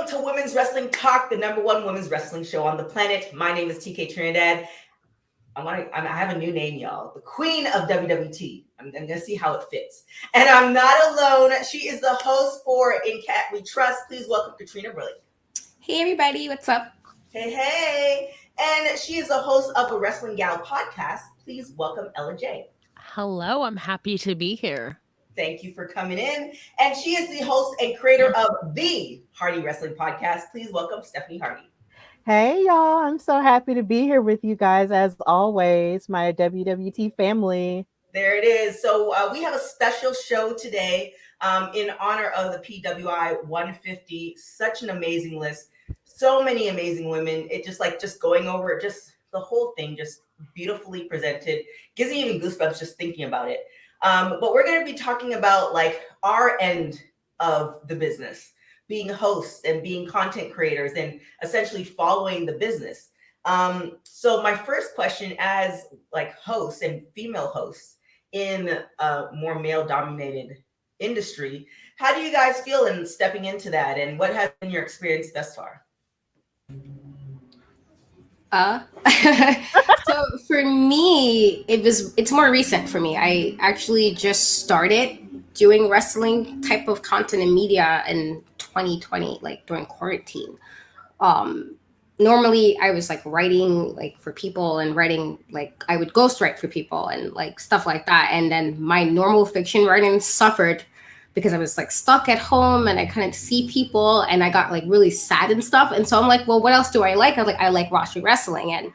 to Women's Wrestling Talk, the #1 women's wrestling show on the planet. My name is TK Trinidad. I have a new name, y'all. The Queen of WWT. I'm going to see how it fits. And I'm not alone. She is the host for In Cat We Trust. Please welcome Katrina Briley. Hey, everybody. What's up? Hey. And she is the host of a Wrestling Gal podcast. Please welcome Ella J. Hello. I'm happy to be here. Thank you for coming in. And she is the host and creator of the Hardy Wrestling Podcast. Please welcome Stephanie Hardy. Hey, y'all. I'm so happy to be here with you guys, as always, my WWT family. There it is. So we have a special show today in honor of the PWI 150. Such an amazing list. So many amazing women. It just going over it, just the whole thing, just beautifully presented. Gives me even goosebumps just thinking about it. But we're going to be talking about like our end of the business, being hosts and being content creators and essentially following the business. So my first question as like hosts and female hosts in a more male dominated industry, how do you guys feel in stepping into that? And what has been your experience thus far? So for me, it's more recent for me. I actually just started doing wrestling type of content and media in 2020, like during quarantine. Normally I was like writing like for people and writing like I would ghostwrite for people and like stuff like that. And then my normal fiction writing suffered because I was like stuck at home and I couldn't see people and I got like really sad and stuff. And so I'm like, well, what else do I like? I like watching wrestling. And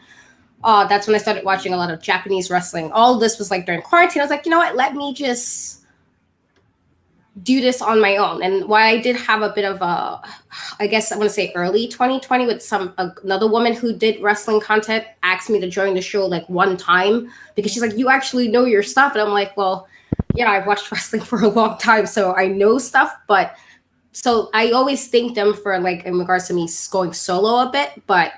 that's when I started watching a lot of Japanese wrestling. All this was like during quarantine. I was like, you know what? Let me just do this on my own. And while I did have a bit of a, I guess I want to say early 2020 with another woman who did wrestling content asked me to join the show like one time because she's like, you actually know your stuff. And I'm like, well, yeah, I've watched wrestling for a long time, so I know stuff. But so I always thank them for like in regards to me going solo a bit. But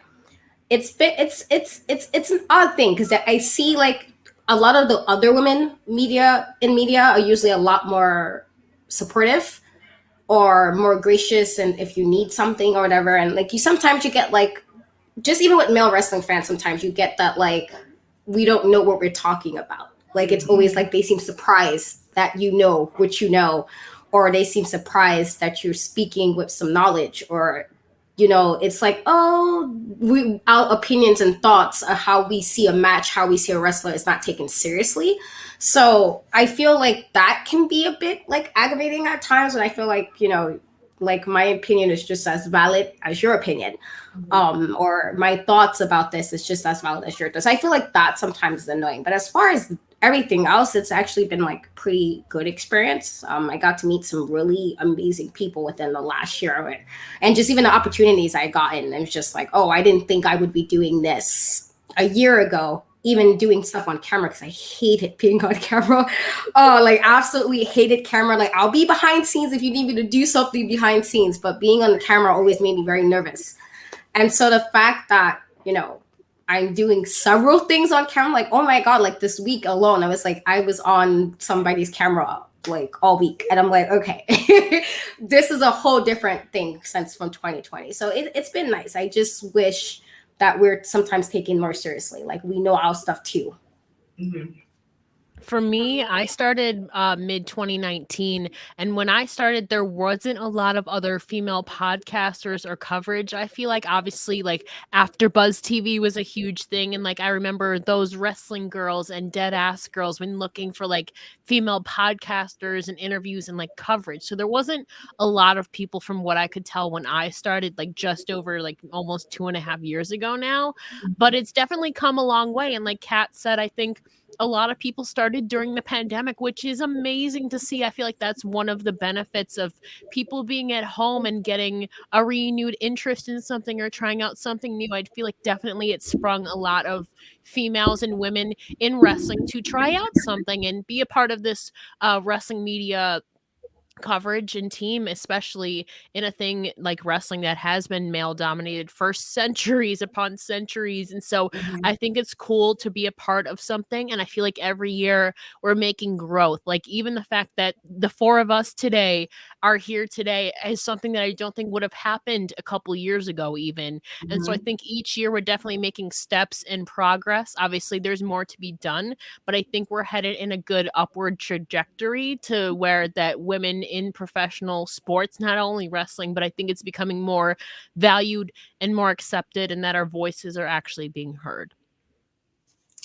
it's an odd thing because I see like a lot of the other women media are usually a lot more supportive or more gracious, and if you need something or whatever, and like sometimes you get like just even with male wrestling fans, sometimes you get that like we don't know what we're talking about. Like it's always like they seem surprised that you know what you know, or they seem surprised that you're speaking with some knowledge, or it's like, oh, our opinions and thoughts of how we see a match, how we see a wrestler is not taken seriously. So I feel like that can be a bit like aggravating at times, and I feel like like my opinion is just as valid as your opinion, or my thoughts about this is just as valid as yours. I feel like that sometimes is annoying, but as far as everything else, it's actually been like pretty good experience. I got to meet some really amazing people within the last year, and just even the opportunities I got in. It was just like, oh, I didn't think I would be doing this a year ago, even doing stuff on camera, because I hated being on camera. Like absolutely hated camera. Like I'll be behind scenes if you need me to do something behind scenes, but being on the camera always made me very nervous. And so the fact that, I'm doing several things on camera, like, oh my God, like this week alone, I was on somebody's camera like all week. And I'm like, okay, this is a whole different thing since from 2020. So it's been nice. I just wish that we're sometimes taken more seriously. Like we know our stuff too. Mm-hmm. For me, I started mid 2019, and when I started, there wasn't a lot of other female podcasters or coverage. I feel like obviously like After Buzz TV was a huge thing, and like I remember those Wrestling Girls and Dead Ass Girls when looking for like female podcasters and interviews and like coverage. So there wasn't a lot of people from what I could tell when I started, like just over like almost 2.5 years ago now. But it's definitely come a long way, and like Kat said, I think a lot of people started during the pandemic, which is amazing to see. I feel like that's one of the benefits of people being at home and getting a renewed interest in something or trying out something new. I feel like definitely it sprung a lot of females and women in wrestling to try out something and be a part of this wrestling media coverage and team, especially in a thing like wrestling that has been male dominated for centuries upon centuries. And so I think it's cool to be a part of something. And I feel like every year we're making growth. Like even the fact that the four of us today are here today is something that I don't think would have happened a couple years ago even. And so I think each year we're definitely making steps in progress. Obviously there's more to be done, but I think we're headed in a good upward trajectory to where that women in professional sports, not only wrestling, but I think it's becoming more valued and more accepted, and that our voices are actually being heard.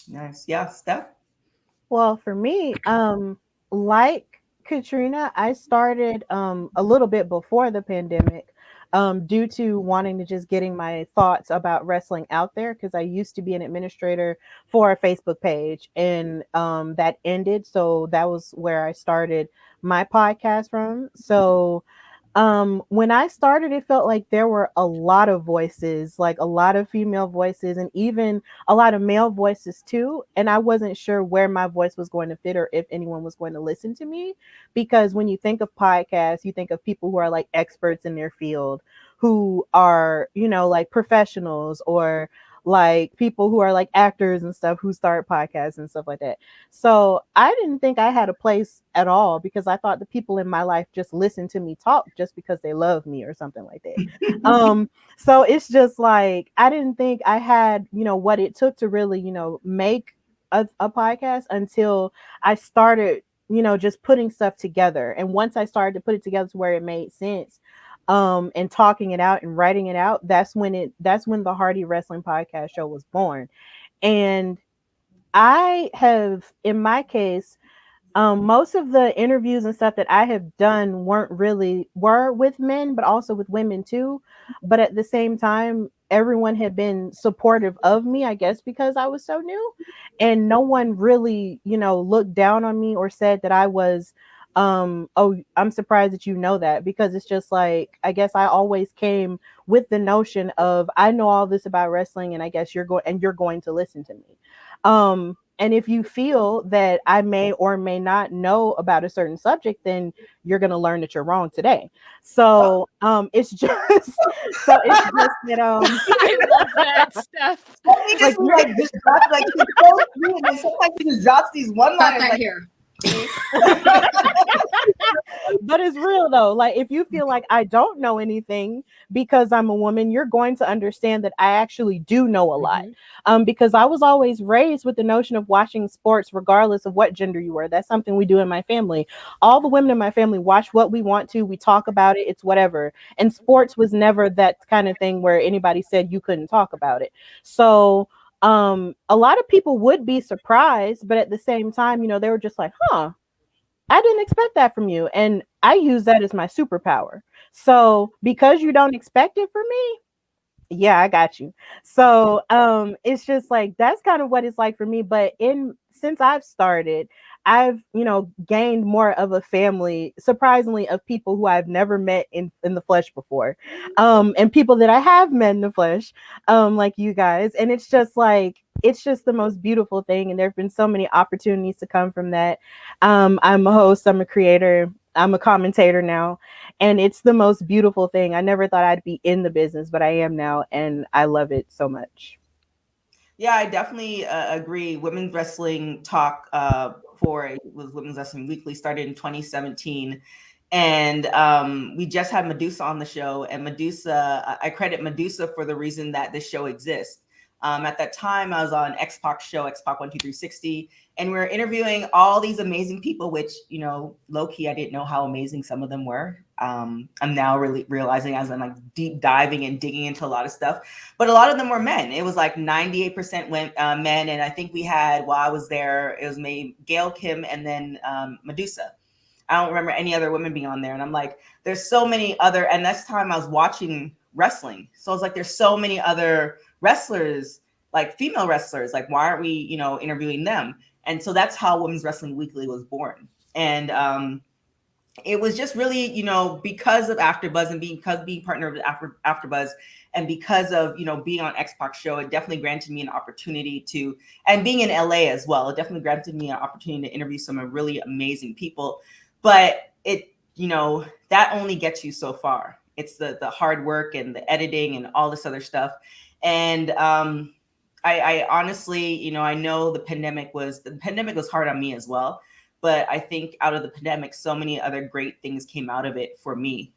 Nice. Yeah, Steph? Well, for me, like Katrina, I started a little bit before the pandemic, due to wanting to just getting my thoughts about wrestling out there because I used to be an administrator for a Facebook page and that ended. So that was where I started my podcast from. So when I started, it felt like there were a lot of voices, like a lot of female voices and even a lot of male voices too, and I wasn't sure where my voice was going to fit or if anyone was going to listen to me, because when you think of podcasts, you think of people who are like experts in their field, who are, you know, like professionals, or like people who are like actors and stuff who start podcasts and stuff like that. So I didn't think I had a place at all because I thought the people in my life just listened to me talk just because they love me or something like that. So it's just like I didn't think I had, you know, what it took to really, you know, make a podcast until I started, you know, just putting stuff together. And once I started to put it together to where it made sense, and talking it out and writing it out, that's when the Hardy Wrestling Podcast Show was born. And I have, in my case, most of the interviews and stuff that I have done were with men, but also with women too. But at the same time, everyone had been supportive of me, I guess, because I was so new, and no one really, you know, looked down on me or said that I was, oh, I'm surprised that you know that, because it's just like, I guess I always came with the notion of, I know all this about wrestling, and I guess you're going to listen to me. And if you feel that I may or may not know about a certain subject, then you're going to learn that you're wrong today. So it's just that I love that, Steph. He just just drops like he quotes me, and then sometimes he just drops these one Got liners that like here. but it's real though. Like if you feel like I don't know anything because I'm a woman, you're going to understand that I actually do know a lot. Because I was always raised with the notion of watching sports regardless of what gender you were. That's something we do in my family. All the women in my family watch what we want to. We talk about it. It's whatever. And sports was never that kind of thing where anybody said you couldn't talk about it. So a lot of people would be surprised, but at the same time, you know, they were just like, huh, I didn't expect that from you. And I use that as my superpower. So because you don't expect it from me, yeah, I got you. So it's just like that's kind of what it's like for me. But since I've started, I've, you know, gained more of a family, surprisingly, of people who I've never met in the flesh before. And people that I have met in the flesh, like you guys. And it's just the most beautiful thing. And there have been so many opportunities to come from that. I'm a host, I'm a creator, I'm a commentator now, and it's the most beautiful thing. I never thought I'd be in the business, but I am now, and I love it so much. Yeah, I definitely agree. Women's Wrestling Talk was Women's Wrestling Weekly, started in 2017. And we just had Medusa on the show. And Medusa, I credit Medusa for the reason that this show exists. At that time, I was on X-Pac's show, X-Pac 12360, and we were interviewing all these amazing people, which, you know, low-key, I didn't know how amazing some of them were. I'm now really realizing as I'm like deep diving and digging into a lot of stuff, but a lot of them were men. It was like 98% men. And I think we had, while I was there, it was maybe Gail, Kim, and then Medusa. I don't remember any other women being on there. And I'm like, there's so many other, and that's the time I was watching wrestling. So I was like, there's so many other wrestlers, like female wrestlers, like why aren't we, you know, interviewing them? And so that's how Women's Wrestling Weekly was born. And it was just really, you know, because of AfterBuzz and being partnered with AfterBuzz, and because of, you know, being on X-Pac show, it definitely granted me an opportunity to, and being in LA as well, it definitely granted me an opportunity to interview some really amazing people. But that only gets you so far. It's the hard work and the editing and all this other stuff. And I honestly, I know the pandemic was hard on me as well. But I think out of the pandemic, so many other great things came out of it for me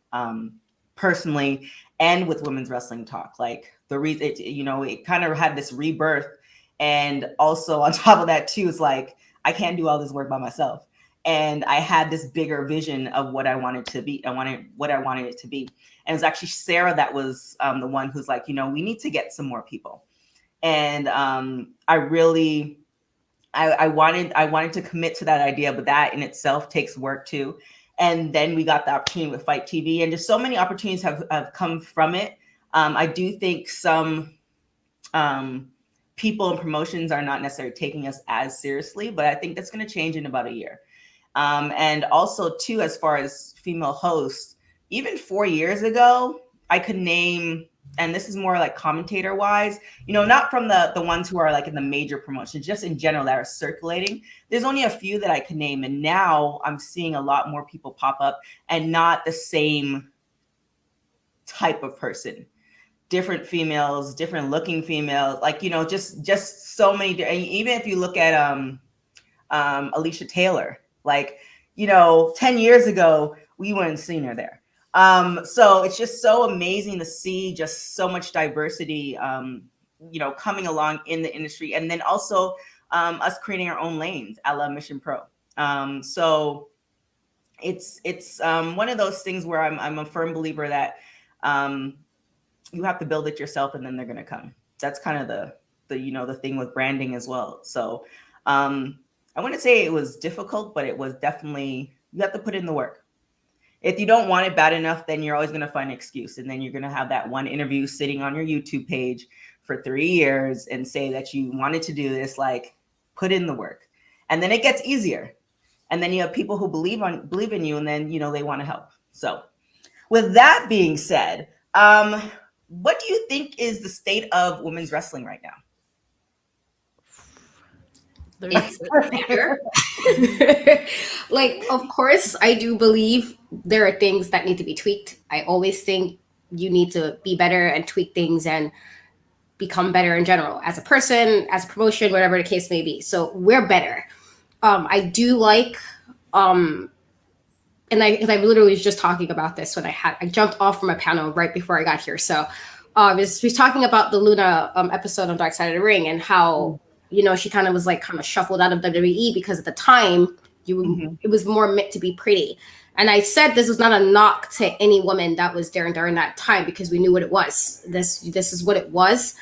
personally, and with Women's Wrestling Talk. Like the reason, it kind of had this rebirth. And also on top of that too, it's like, I can't do all this work by myself. And I had this bigger vision of what I wanted to be. What I wanted it to be. And it was actually Sarah that was the one who's like, we need to get some more people. And I wanted to commit to that idea, but that in itself takes work too. And then we got the opportunity with Fight TV, and just so many opportunities have come from it. I do think some people and promotions are not necessarily taking us as seriously, but I think that's going to change in about a year. And also too, as far as female hosts, even 4 years ago, I could name, and this is more like commentator wise, not from the ones who are like in the major promotions, just in general that are circulating. There's only a few that I can name. And now I'm seeing a lot more people pop up, and not the same type of person. Different females, different looking females, like, just so many. Even if you look at Alicia Taylor, like, 10 years ago, we wouldn't seen her there. So it's just so amazing to see just so much diversity, coming along in the industry. And then also us creating our own lanes, a la Mission Pro. So it's one of those things where I'm a firm believer that you have to build it yourself, and then they're going to come. That's kind of the thing with branding as well. So I wouldn't say it was difficult, but it was definitely, you have to put in the work. If you don't want it bad enough, then you're always going to find an excuse. And then you're going to have that one interview sitting on your YouTube page for 3 years and say that you wanted to do this. Like, put in the work. And then it gets easier. And then you have people who believe in you, and then, they want to help. So with that being said, what do you think is the state of women's wrestling right now? It's better. Like, of course, I do believe there are things that need to be tweaked. I always think you need to be better and tweak things and become better in general as a person, as a promotion, whatever the case may be. So we're better. I do like, and I literally was just talking about this when I jumped off from a panel right before I got here. So we was talking about the Luna episode on Dark Side of the Ring, and how she kind of was like kind of shuffled out of WWE because at the time it was more meant to be pretty. And I said this was not a knock to any woman that was there during that time, because we knew what it was. This is what it was.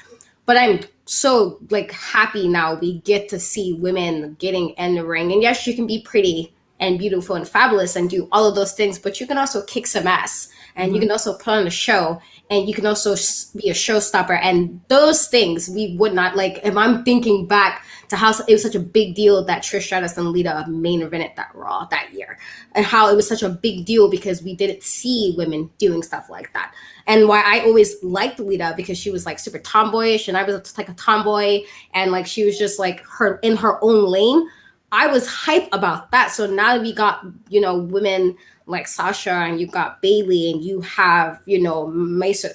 But I'm so like happy now we get to see women getting in the ring. And yes, you can be pretty and beautiful and fabulous and do all of those things, but you can also kick some ass, and you can also put on a show, and you can also be a showstopper. And those things we would not, like, if I'm thinking back to how it was such a big deal that Trish Stratus and Lita main evented that Raw that year, and how it was such a big deal because we didn't see women doing stuff like that. And why I always liked Lita, because she was like super tomboyish, and I was like a tomboy, and like she was just like her in her own lane. I was hyped about that. So now we got, women like Sasha, and you got Bailey, and you have, Slamovich.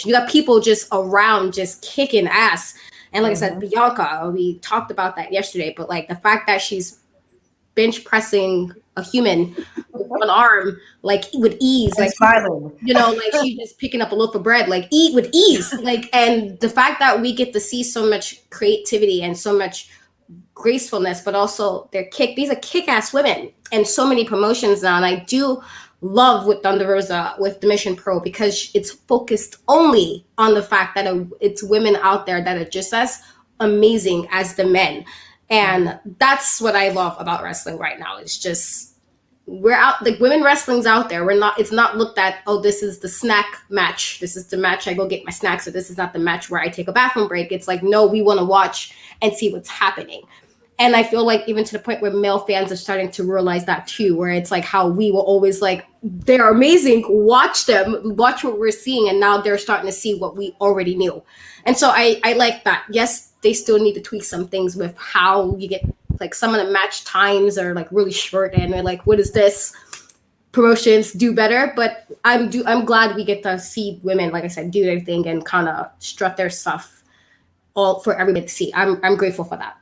You got people just around just kicking ass. And like I said, Bianca, we talked about that yesterday, but like the fact that she's bench pressing a human with one arm, like with ease, like smiling, like she just picking up a loaf of bread, like eat with ease. Like, and the fact that we get to see so much creativity and so much gracefulness, but also these are kick-ass women and so many promotions now. And I do love with Thunder Rosa, with the Mission Pro, because it's focused only on the fact that it's women out there that are just as amazing as the men. And that's what I love about wrestling right now. It's just, we're out, like, women wrestling's out there. It's not looked at, oh, this is the snack match. This is the match I go get my snacks. So this is not the match where I take a bathroom break. It's like, no, we want to watch and see what's happening. And I feel like even to the point where male fans are starting to realize that too, where it's like how we were always like, they're amazing, watch them, watch what we're seeing. And now they're starting to see what we already knew. And so I like that. Yes, they still need to tweak some things with how you get, like, some of the match times are like really short, and they're like, what is this? promotions do better. But I'm glad we get to see women, like I said, do their thing and kind of strut their stuff all for everybody to see. I'm grateful for that.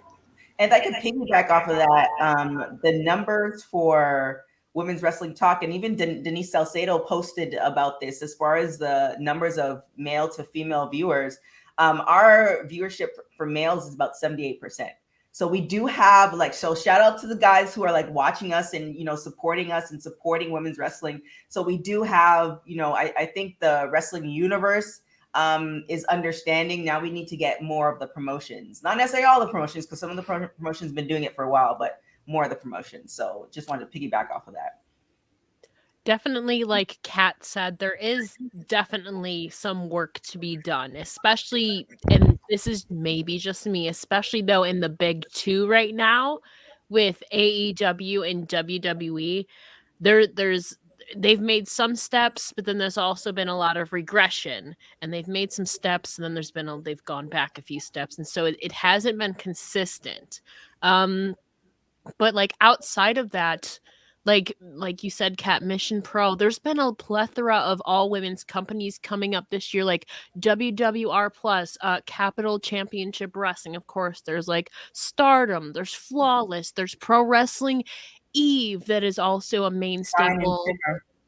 And I could piggyback off of that. The numbers for Women's Wrestling Talk, and even Denise Salcedo posted about this as far as the numbers of male to female viewers. Our viewership for males is about 78%. So we do have so shout out to the guys who are like watching us and, supporting us and supporting women's wrestling. So we do have, I think the wrestling universe is understanding. Now we need to get more of the promotions, not necessarily all the promotions, because some of the promotions have been doing it for a while, but more of the promotions. So just wanted to piggyback off of that. Definitely, like Kat said, there is definitely some work to be done, especially, and this is maybe just me, especially though in the big two right now with AEW and WWE. They've made some steps, but then there's also been a lot of regression, and they've made some steps, and then they've gone back a few steps, and so it hasn't been consistent. But like outside of that, like you said, Kat, Mission Pro, there's been a plethora of all women's companies coming up this year, like WWR Plus, Capital Championship Wrestling. Of course, there's like Stardom, there's Flawless, there's Pro Wrestling Eve, that is also a main staple.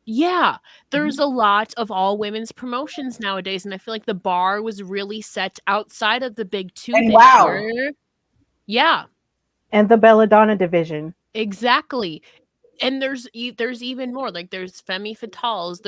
Yeah, there's a lot of all women's promotions nowadays, and I feel like the bar was really set outside of the big two And this wow. year. Yeah. And the Belladonna division. Exactly. And there's even more, like there's Femme Fatales,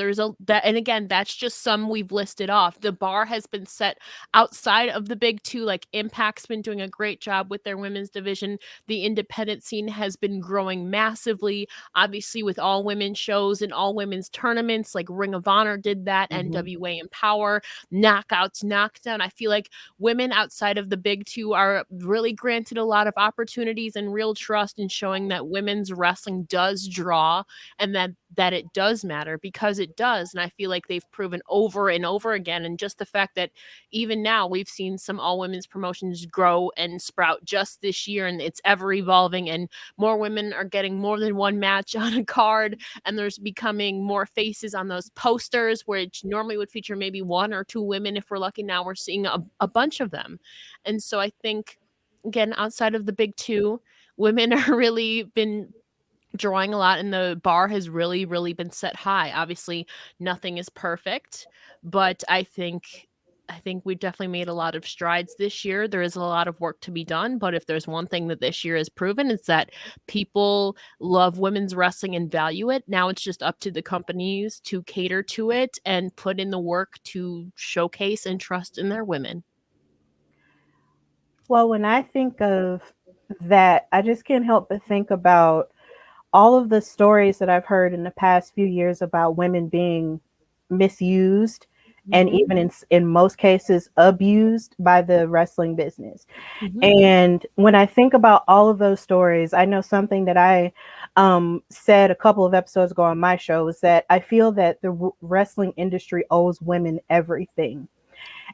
and again, that's just some we've listed off. The bar has been set outside of the big two. Like Impact's been doing a great job with their women's division. The independent scene has been growing massively, obviously with all women's shows and all women's tournaments, like Ring of Honor did that, NWA Empower, Knockouts, Knockdown. I feel like women outside of the big two are really granted a lot of opportunities and real trust in showing that women's wrestling does draw, and that it does matter, because it does. And I feel like they've proven over and over again. And just the fact that even now we've seen some all women's promotions grow and sprout just this year, and it's ever evolving, and more women are getting more than one match on a card, and there's becoming more faces on those posters, which normally would feature maybe one or two women. If we're lucky, now we're seeing a bunch of them. And so I think, again, outside of the big two, women are really been drawing a lot, and the bar has really, really been set high. Obviously, nothing is perfect, but I think we definitely made a lot of strides this year. There is a lot of work to be done, but if there's one thing that this year has proven, it's that people love women's wrestling and value it. Now it's just up to the companies to cater to it and put in the work to showcase and trust in their women. Well, when I think of that, I just can't help but think about all of the stories that I've heard in the past few years about women being misused and even in most cases abused by the wrestling business. And when I think about all of those stories, I know something that I said a couple of episodes ago on my show is that I feel that the wrestling industry owes women everything.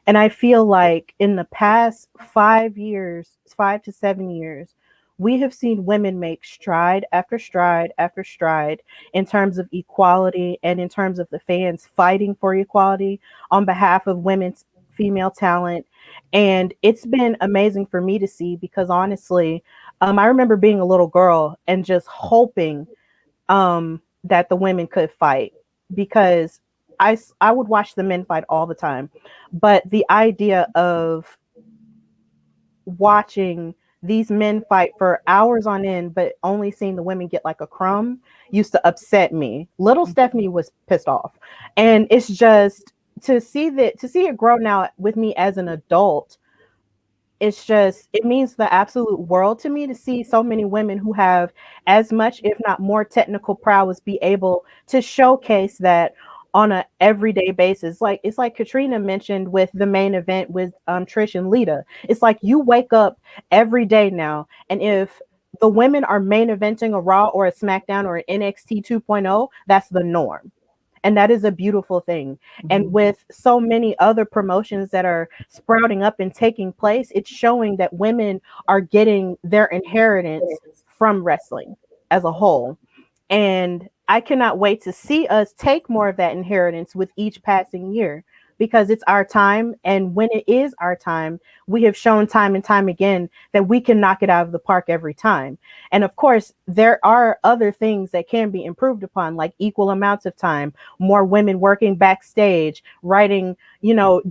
And I feel like in the past 5 to 7 years, we have seen women make stride after stride after stride in terms of equality, and in terms of the fans fighting for equality on behalf of women's female talent. And it's been amazing for me to see, because honestly, I remember being a little girl and just hoping that the women could fight, because I would watch the men fight all the time. But the idea of watching these men fight for hours on end, but only seeing the women get like a crumb used to upset me. Little Stephanie was pissed off. And it's just to see it grow now with me as an adult. It means the absolute world to me to see so many women who have as much, if not more, technical prowess be able to showcase that on an everyday basis. Like it's like Katrina mentioned with the main event with Trish and Lita. It's like you wake up every day now, and if the women are main eventing a Raw or a SmackDown or an NXT 2.0, that's the norm. And that is a beautiful thing. And with so many other promotions that are sprouting up and taking place, it's showing that women are getting their inheritance from wrestling as a whole. And I cannot wait to see us take more of that inheritance with each passing year, because it's our time. And when it is our time, we have shown time and time again that we can knock it out of the park every time. And of course, there are other things that can be improved upon, like equal amounts of time, more women working backstage, writing,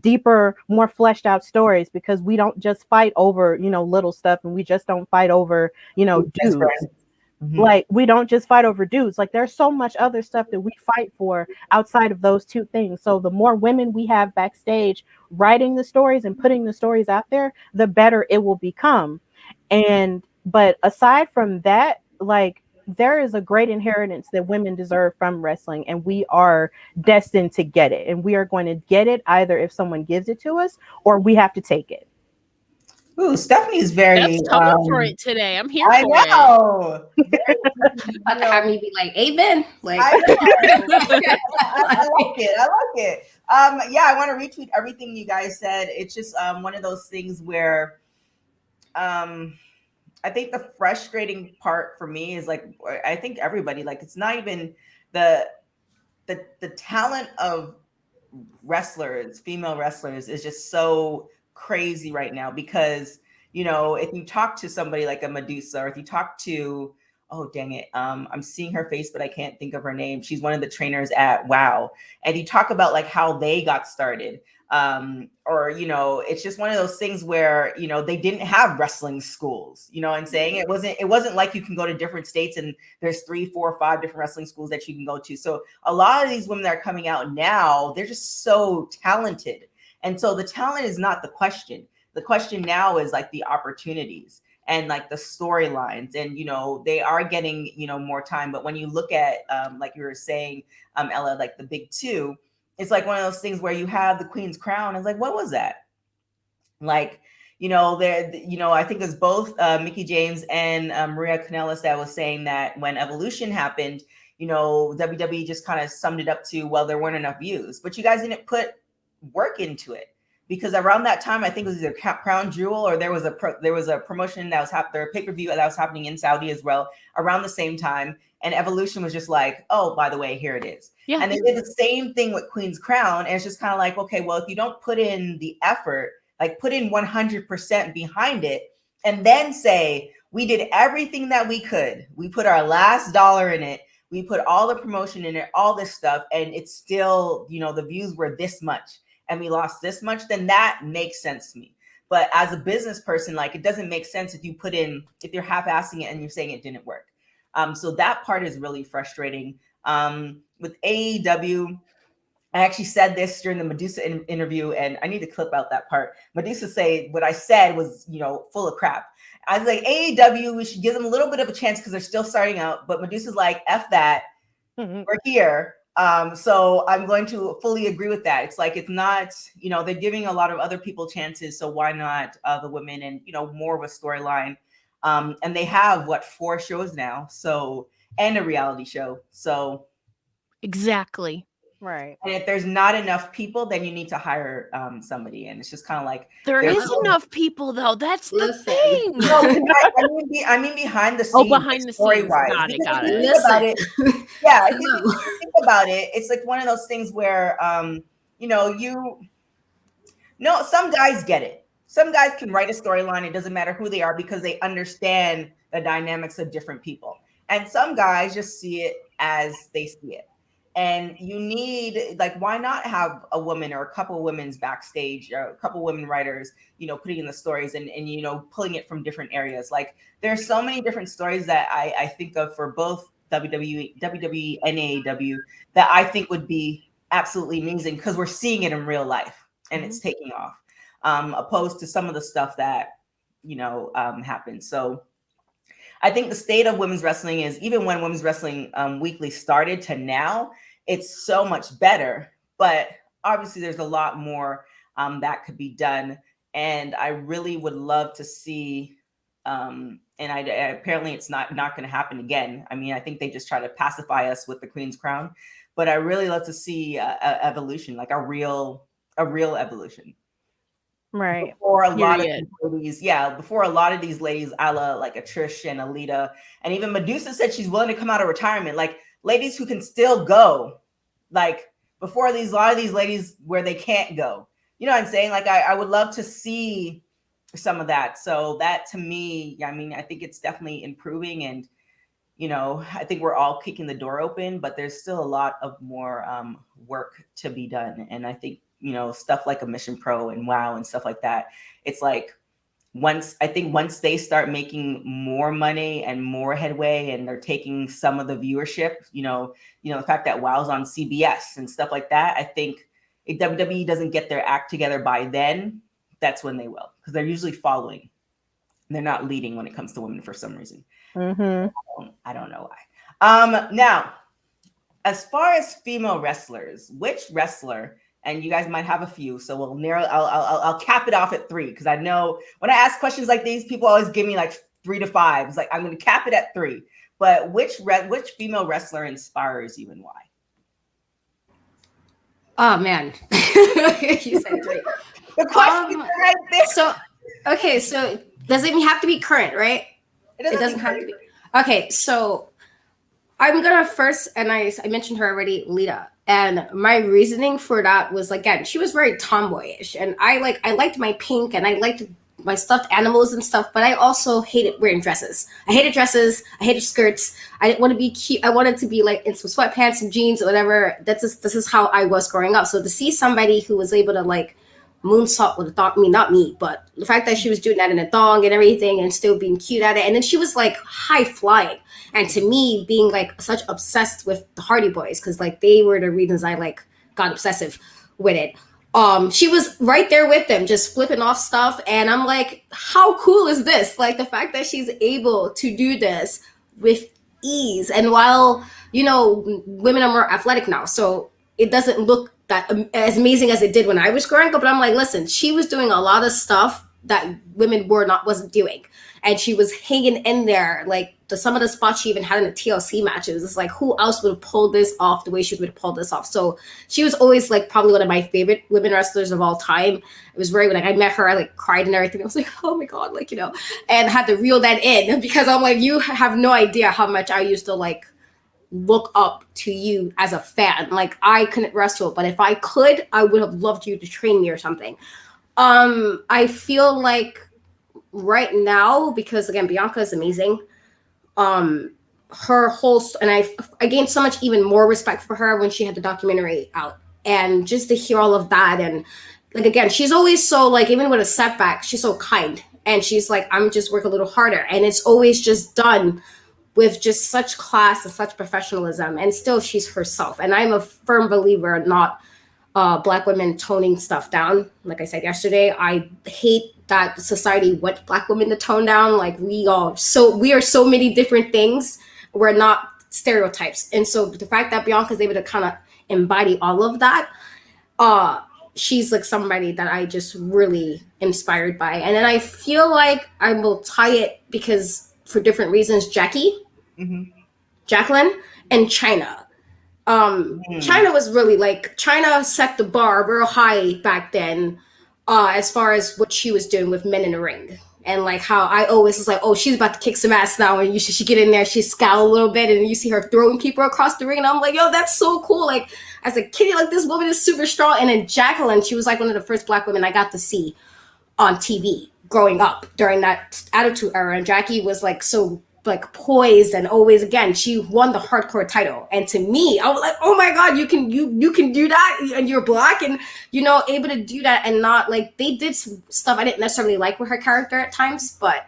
deeper, more fleshed out stories, because we don't just fight over, little stuff, and we just don't fight over, That's dudes. right. Mhm. Like, we don't just fight over dudes. Like, there's so much other stuff that we fight for outside of those two things. So the more women we have backstage writing the stories and putting the stories out there, the better it will become. But aside from that, like, there is a great inheritance that women deserve from wrestling, and we are destined to get it. And we are going to get it either if someone gives it to us or we have to take it. Ooh, Stephanie's very. That's coming for it today. I'm here I for it. know. About to have me be like, amen. Like, I know. I like it. I like it. Yeah, I want to retweet everything you guys said. It's just one of those things where I think the frustrating part for me is, like, I think everybody, like, it's not even the talent of wrestlers, female wrestlers, is just so crazy right now, because if you talk to somebody like a Medusa, or if you talk to, oh dang it, I'm seeing her face but I can't think of her name, she's one of the trainers at WoW, and you talk about like how they got started, or it's just one of those things where they didn't have wrestling schools. I'm saying it wasn't like you can go to different states and there's 3, 4, 5 different wrestling schools that you can go to. So a lot of these women that are coming out now, they're just so talented, and so the talent is not the question. The question now is like the opportunities and like the storylines, and they are getting more time. But when you look at like you were saying, Ella, like the big two, it's like one of those things where you have the Queen's Crown. It's like, what was that? Like, there, I think it was both Mickey James and Maria Kanellis that was saying that when Evolution happened, WWE just kind of summed it up to, well, there weren't enough views, but you guys didn't put work into it. Because around that time, I think it was either Crown Jewel, or there was a promotion that was their pay-per-view that was happening in Saudi as well around the same time. And Evolution was just like, oh, by the way, here it is. Yeah. And they did the same thing with Queen's Crown. And it's just kind of like, okay, well, if you don't put in the effort, like put in 100% behind it, and then say, we did everything that we could. We put our last dollar in it. We put all the promotion in it, all this stuff. And it's still, the views were this much, and we lost this much, then that makes sense to me. But as a business person, like, it doesn't make sense if you're half-assing it and you're saying it didn't work. So that part is really frustrating. With AEW, I actually said this during the Medusa interview, and I need to clip out that part. Medusa say what I said was, full of crap. I was like, AEW, we should give them a little bit of a chance because they're still starting out. But Medusa's like, F that, we're here. So I'm going to fully agree with that. It's like, it's not, they're giving a lot of other people chances. So why not the women, and, more of a storyline. And they have 4 shows now. So, and a reality show. So Exactly. Right. And if there's not enough people, then you need to hire somebody. And it's just kind of like, there is enough people, though. That's the thing. No, I mean behind the scenes. Oh, behind the story scenes. wise. Got it. Think about it. Yeah, if you think about it, it's like one of those things where some guys get it. Some guys can write a storyline. It doesn't matter who they are, because they understand the dynamics of different people. And some guys just see it as they see it. And you need, like, why not have a woman or a couple of women's backstage, or a couple of women writers, putting in the stories and pulling it from different areas. Like, there's so many different stories that I think of for both WWE and AEW that I think would be absolutely amazing, because we're seeing it in real life and it's taking off, opposed to some of the stuff that, happens. So I think the state of women's wrestling is, even when Women's Wrestling Weekly started to now, it's so much better. But obviously there's a lot more that could be done. And I really would love to see, and apparently it's not going to happen again. I mean, I think they just try to pacify us with the Queen's Crown. But I really love to see evolution, like a real evolution. Right. Before a lot of these ladies, a la like a Trish and Alita, and even Medusa said she's willing to come out of retirement. Like, ladies who can still go, like before a lot of these ladies where they can't go. You know what I'm saying? Like I would love to see some of that. So that to me, I mean, I think it's definitely improving, and I think we're all kicking the door open, but there's still a lot of more work to be done. And I think stuff like a Mission Pro and WoW and stuff like that, it's like once they start making more money and more headway, and they're taking some of the viewership, the fact that WoW's on CBS and stuff like that, I think if WWE doesn't get their act together by then, that's when they will, because they're usually following. They're not leading when it comes to women for some reason. Mm-hmm. I don't know why. Now, as far as female wrestlers, which wrestler? And you guys might have a few, so we'll narrow. I'll cap it off at 3, because I know when I ask questions like these, people always give me like 3 to 5. It's like I'm going to cap it at 3. But which female wrestler inspires you and why? Oh man, you said 3. The question is right there. So does it have to be current, right? It doesn't have to be. Okay, so I'm gonna first, and I mentioned her already, Lita. And my reasoning for that was, again, she was very tomboyish, and I liked my pink, and I liked my stuffed animals and stuff, but I also hated wearing dresses. I hated dresses. I hated skirts. I didn't want to be cute. I wanted to be like in some sweatpants, some jeans, or whatever. This is how I was growing up. So to see somebody who was able to like moonsault with a thong, I mean, not me, but the fact that she was doing that in a thong and everything and still being cute at it. And then she was like high flying. And to me, being like such obsessed with the Hardy Boys, because like they were the reasons I like got obsessive with it. She was right there with them, just flipping off stuff. And I'm like, how cool is this? Like the fact that she's able to do this with ease. And while, women are more athletic now, so it doesn't look that as amazing as it did when I was growing up. But I'm like, listen, she was doing a lot of stuff that women wasn't doing. And she was hanging in there, like some of the spots she even had in the TLC matches. It's like, who else would pull this off the way she would pull this off? So she was always like probably one of my favorite women wrestlers of all time. It was very, like I met her, I like cried and everything. I was like, oh my God, like, and had to reel that in, because I'm like, you have no idea how much I used to like look up to you as a fan. Like I couldn't wrestle, but if I could, I would have loved you to train me or something. I feel like right now, because again, Bianca is amazing. Her whole, and I gained so much even more respect for her when she had the documentary out, and just to hear all of that, and like again, she's always so like, even with a setback, she's so kind, and she's like, I'm just work a little harder, and it's always just done with just such class and such professionalism, and still she's herself. And I'm a firm believer in not Black women toning stuff down. Like I said yesterday, I hate that society wants Black women to tone down. Like we are so many different things. We're not stereotypes. And so the fact that Bianca's able to kind of embody all of that, she's like somebody that I just really inspired by. And then I feel like I will tie it, because for different reasons, Jackie, Jacqueline, and Chyna. Chyna was really like, Chyna set the bar real high back then, as far as what she was doing with men in the ring. And like how I always was like, oh, she's about to kick some ass now, and she get in there, she scowl a little bit, and you see her throwing people across the ring, and I'm like, yo, that's so cool. Like as a kid, like this woman is super strong. And then Jacqueline, she was like one of the first Black women I got to see on TV growing up during that Attitude Era. And Jackie was like so like poised, and always, again, she won the hardcore title. And to me, I was like, oh my God, you can do that, and you're Black, and able to do that. And not like, they did some stuff I didn't necessarily like with her character at times, but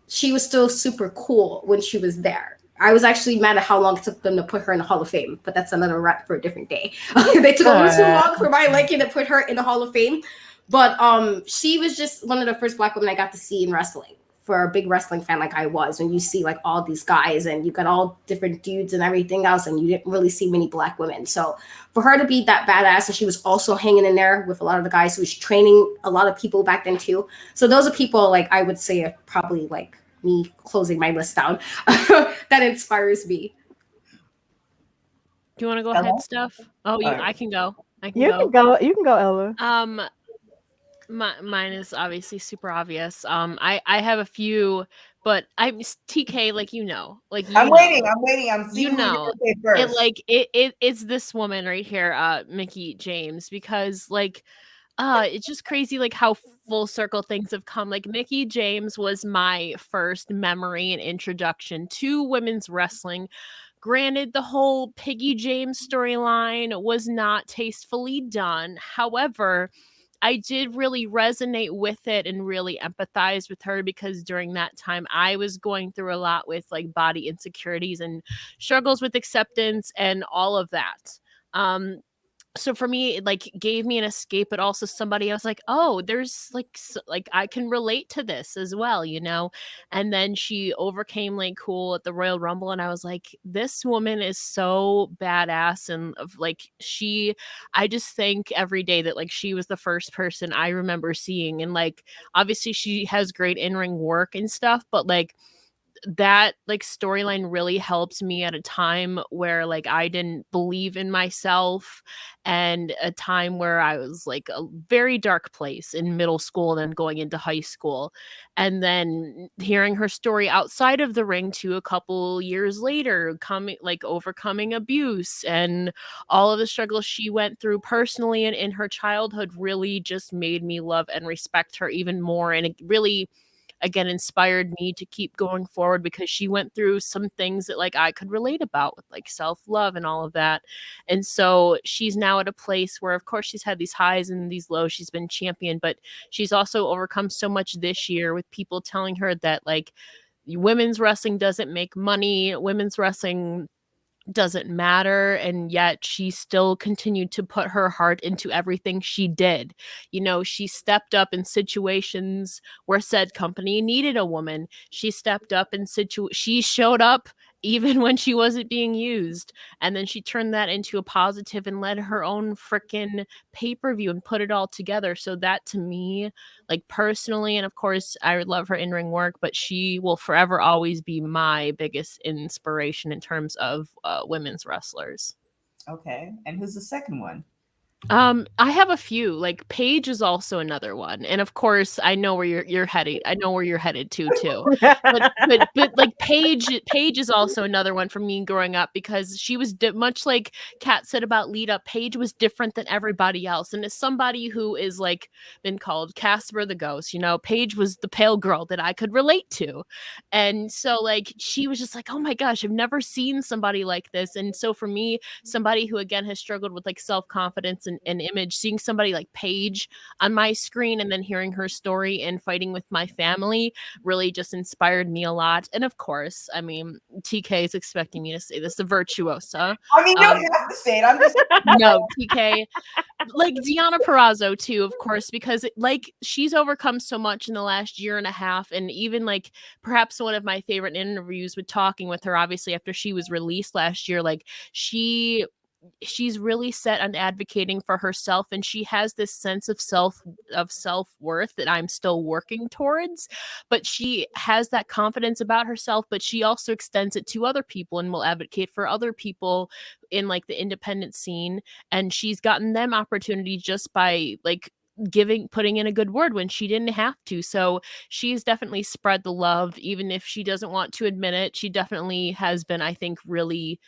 she was still super cool when she was there. I was actually mad at how long it took them to put her in the Hall of Fame, but that's another rap for a different day. They took a little too long for my liking to put her in the Hall of Fame. But she was just one of the first Black women I got to see in wrestling. For a big wrestling fan like I was, when you see like all these guys and you got all different dudes and everything else, and you didn't really see many Black women. So for her to be that badass, and she was also hanging in there with a lot of the guys who was training a lot of people back then too. So those are people like I would say are probably like me closing my list down that inspires me. Do you want to go ahead, Steph? Oh, I can go. You can go, Ella. Mine is obviously super obvious. I have a few But I'm TK, like like I'm waiting. I'm seeing who you're gonna say it first. like it's this woman right here, Mickey James, because like it's just crazy like how full circle things have come. Like Mickey James was my first memory and introduction to women's wrestling. Granted, the whole Piggy James storyline was not tastefully done. However, I did really resonate with it and really empathize with her because during that time I was going through a lot with like body insecurities and struggles with acceptance and all of that. Um, so for me it like gave me an escape, but also somebody I was like, oh, there's like like I can relate to this as well. And then she overcame like cool at the Royal Rumble, and I was like, this woman is so badass, and of like I just think every day that like she was the first person I remember seeing, and like obviously she has great in-ring work and stuff, but like that like storyline really helped me at a time where like I didn't believe in myself, and a time where I was like a very dark place in middle school and then going into high school, and then hearing her story outside of the ring to a couple years later, coming like overcoming abuse and all of the struggles she went through personally and in her childhood really just made me love and respect her even more, and it really again inspired me to keep going forward because she went through some things that like I could relate about with like self-love and all of that. And so she's now at a place where of course she's had these highs and these lows, she's been champion, but she's also overcome so much this year with people telling her that like women's wrestling doesn't make money, women's wrestling doesn't matter, and yet she still continued to put her heart into everything she did. She stepped up in situations where said company needed a woman. She stepped up in she showed up even when she wasn't being used, and then she turned that into a positive and led her own freaking pay-per-view and put it all together. So that to me, like personally, and of course I would love her in-ring work, but she will forever always be my biggest inspiration in terms of women's wrestlers. Okay, and who's the second one? I have a few. Like Paige is also another one, and of course, I know where you're heading. I know where you're headed to too. But like Paige is also another one for me growing up because she was much like Kat said about Lita. Paige was different than everybody else, and as somebody who is like been called Casper the Ghost, Paige was the pale girl that I could relate to, and so like she was just like, oh my gosh, I've never seen somebody like this, and so for me, somebody who again has struggled with like self-confidence and image, seeing somebody like Paige on my screen and then hearing her story and fighting with my family really just inspired me a lot. And of course, I mean, TK is expecting me to say this, the virtuosa. I mean, you don't have to say it. I'm just no, TK, like Deonna Purrazzo too, of course, because like she's overcome so much in the last year and a half, and even like perhaps one of my favorite interviews with talking with her, obviously after she was released last year, like she's really set on advocating for herself, and she has this sense of self-worth that I'm still working towards, but she has that confidence about herself, but she also extends it to other people and will advocate for other people in like the independent scene, and she's gotten them opportunity just by like putting in a good word when she didn't have to. So she's definitely spread the love, even if she doesn't want to admit it. She definitely has been, I think, really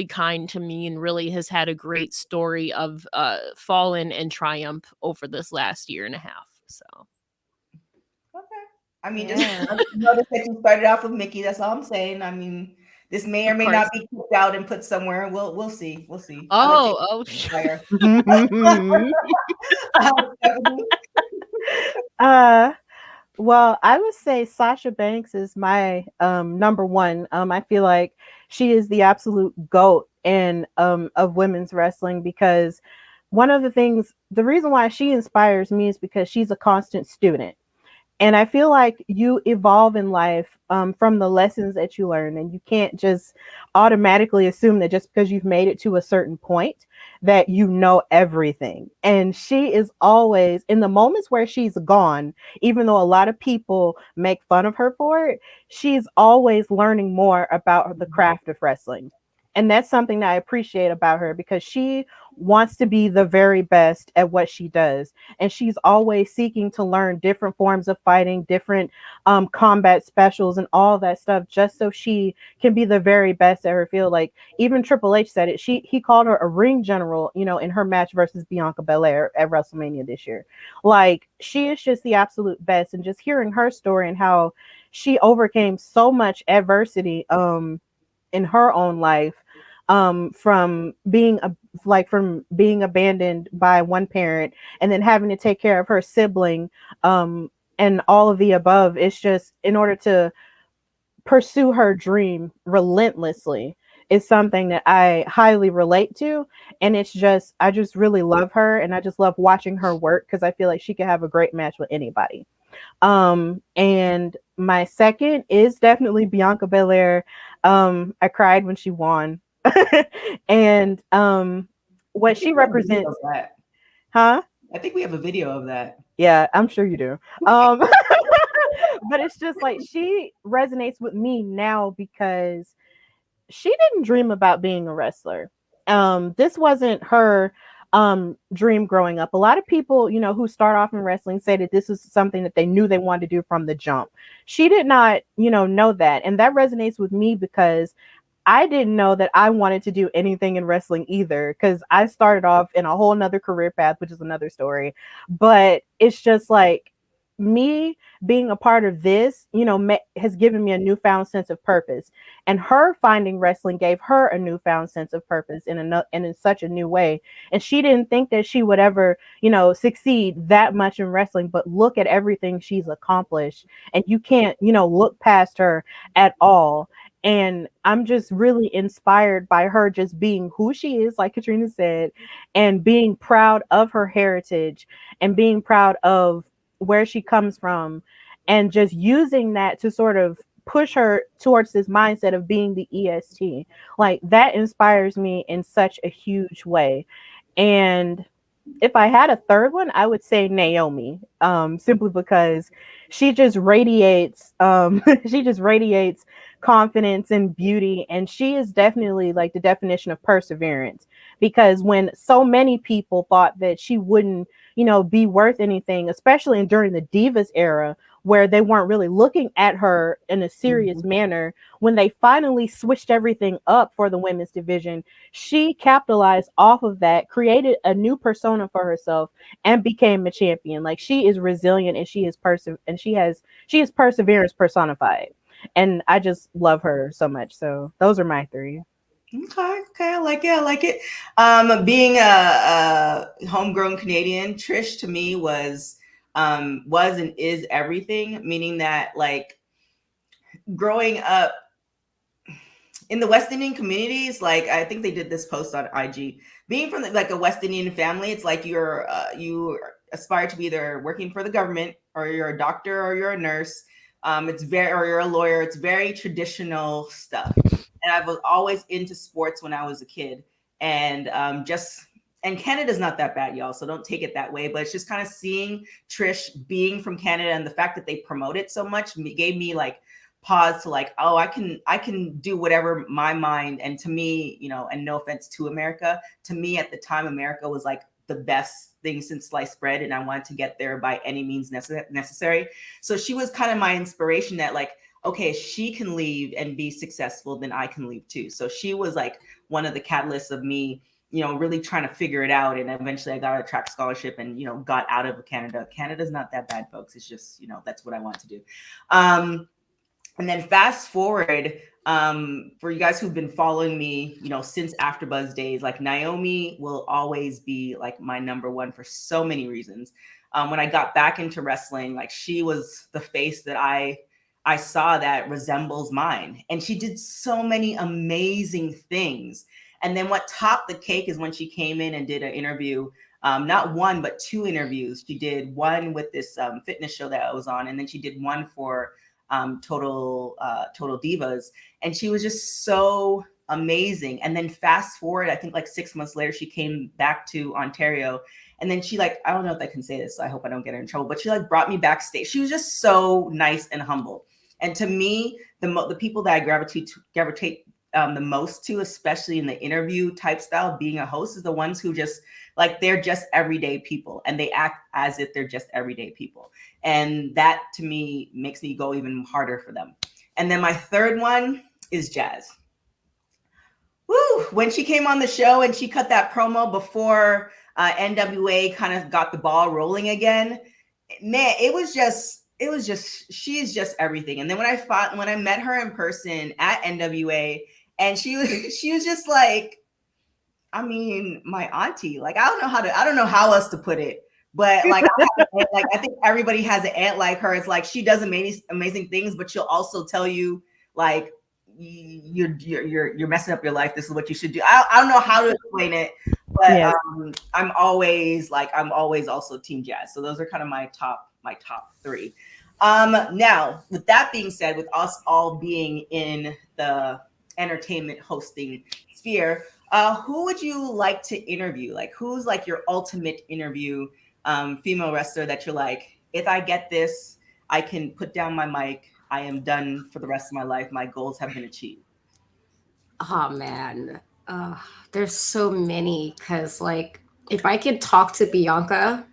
kind to me and really has had a great story of fallen and triumph over this last year and a half. So okay. I mean, just notice that you started off with Mickey. That's all I'm saying. I mean, this may or may not be kicked out and put somewhere. We'll see. We'll see. Well, I would say Sasha Banks is my number one. I feel like she is the absolute GOAT of women's wrestling, because the reason why she inspires me is because she's a constant student. And I feel like you evolve in life from the lessons that you learn, and you can't just automatically assume that just because you've made it to a certain point that you know everything. And she is always, in the moments where she's gone, even though a lot of people make fun of her for it, she's always learning more about the craft of wrestling. And that's something that I appreciate about her, because she wants to be the very best at what she does. And she's always seeking to learn different forms of fighting, different combat specials and all that stuff, just so she can be the very best at her field. Like even Triple H said it. He called her a ring general, you know, in her match versus Bianca Belair at WrestleMania this year. Like she is just the absolute best. And just hearing her story and how she overcame so much adversity in her own life, from being from being abandoned by one parent and then having to take care of her sibling, and all of the above. It's just, in order to pursue her dream relentlessly, is something that I highly relate to. And it's just, I just really love her, and I just love watching her work, because I feel like she could have a great match with anybody. And my second is definitely Bianca Belair. I cried when she won. And what she represents, huh? I think we have a video of that. Yeah, I'm sure you do. But it's just like, she resonates with me now because she didn't dream about being a wrestler. This wasn't her dream growing up. A lot of people, you know, who start off in wrestling say that this is something that they knew they wanted to do from the jump. She did not, you know that. And that resonates with me, because I didn't know that I wanted to do anything in wrestling either, because I started off in a whole nother career path, which is another story. But it's just like, me being a part of this, you know, has given me a newfound sense of purpose. And her finding wrestling gave her a newfound sense of purpose and in such a new way. And she didn't think that she would ever, you know, succeed that much in wrestling, but look at everything she's accomplished. And you can't, you know, look past her at all. And I'm just really inspired by her just being who she is, like Katrina said, and being proud of her heritage and being proud of where she comes from, and just using that to sort of push her towards this mindset of being the EST. Like, that inspires me in such a huge way. And if I had a third one, I would say Naomi, simply because she just radiates she just radiates confidence and beauty, and she is definitely like the definition of perseverance. Because when so many people thought that she wouldn't, you know, be worth anything, especially during the Divas era, where they weren't really looking at her in a serious manner, when they finally switched everything up for the women's division, she capitalized off of that, created a new persona for herself, and became a champion. Like, she is resilient, and she is she is perseverance personified. And I just love her so much. So those are my three. Okay, I like it. Being a homegrown Canadian, Trish to me was and is everything. Meaning that, like, growing up in the West Indian communities, like, I think they did this post on IG. Being from like a West Indian family, it's like you aspire to be either working for the government, or you're a doctor, or you're a nurse. Or you're a lawyer. It's very traditional stuff. And I was always into sports when I was a kid. And and Canada's not that bad, y'all, so don't take it that way. But it's just kind of seeing Trish being from Canada, and the fact that they promote it so much gave me like pause to like, oh, I can do whatever my mind. And to me, you know, and no offense to America, to me at the time, America was like the best thing since sliced bread, and I wanted to get there by any means necessary. So she was kind of my inspiration that, like, okay, she can leave and be successful, then I can leave too. So she was like one of the catalysts of me, you know, really trying to figure it out. And eventually I got a track scholarship and, you know, got out of Canada. Canada's not that bad, folks. It's just, you know, that's what I want to do. And then fast forward, for you guys who've been following me, you know, since AfterBuzz days, like, Naomi will always be like my number one for so many reasons. When I got back into wrestling, like, she was the face that I saw that resembles mine. And she did so many amazing things. And then what topped the cake is when she came in and did an interview, not one, but two interviews. She did one with this fitness show that I was on, and then she did one for Total Divas. And she was just so amazing. And then fast forward, I think like 6 months later, she came back to Ontario. And then she, like, I don't know if I can say this, so I hope I don't get her in trouble, but she like brought me backstage. She was just so nice and humble. And to me, the people that I gravitate the most to, especially in the interview type style, being a host, is the ones who just like, they're just everyday people and they act as if they're just everyday people. And that to me makes me go even harder for them. And then my third one is Jazz. Woo! When she came on the show and she cut that promo before NWA kind of got the ball rolling again, man, it was just, she is just everything. And then when I met her in person at NWA, and she was just like, I mean, my auntie. Like, I don't know how else to put it, but like, I think everybody has an aunt like her. It's like, she does amazing things, but she'll also tell you like, you're messing up your life. This is what you should do. I don't know how to explain it, but Yes. I'm always also Team Jazz. So those are kind of my top three. Now, with that being said, with us all being in the entertainment hosting sphere, who would you like to interview? Like, who's like your ultimate interview female wrestler that you're like, if I get this, I can put down my mic. I am done for the rest of my life. My goals have been achieved. Oh man, there's so many. Because like, if I could talk to Bianca,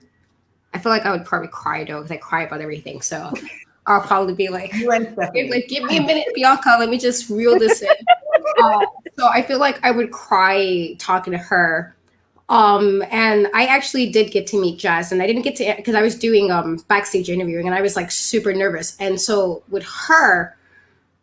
I feel like I would probably cry though, because I cry about everything. So I'll probably be like, You and Stephanie. like, give me a minute, Bianca. Let me just reel this in. So I feel like I would cry talking to her. And I actually did get to meet Jazz, and I didn't get to, because I was doing backstage interviewing, and I was like super nervous. And so with her,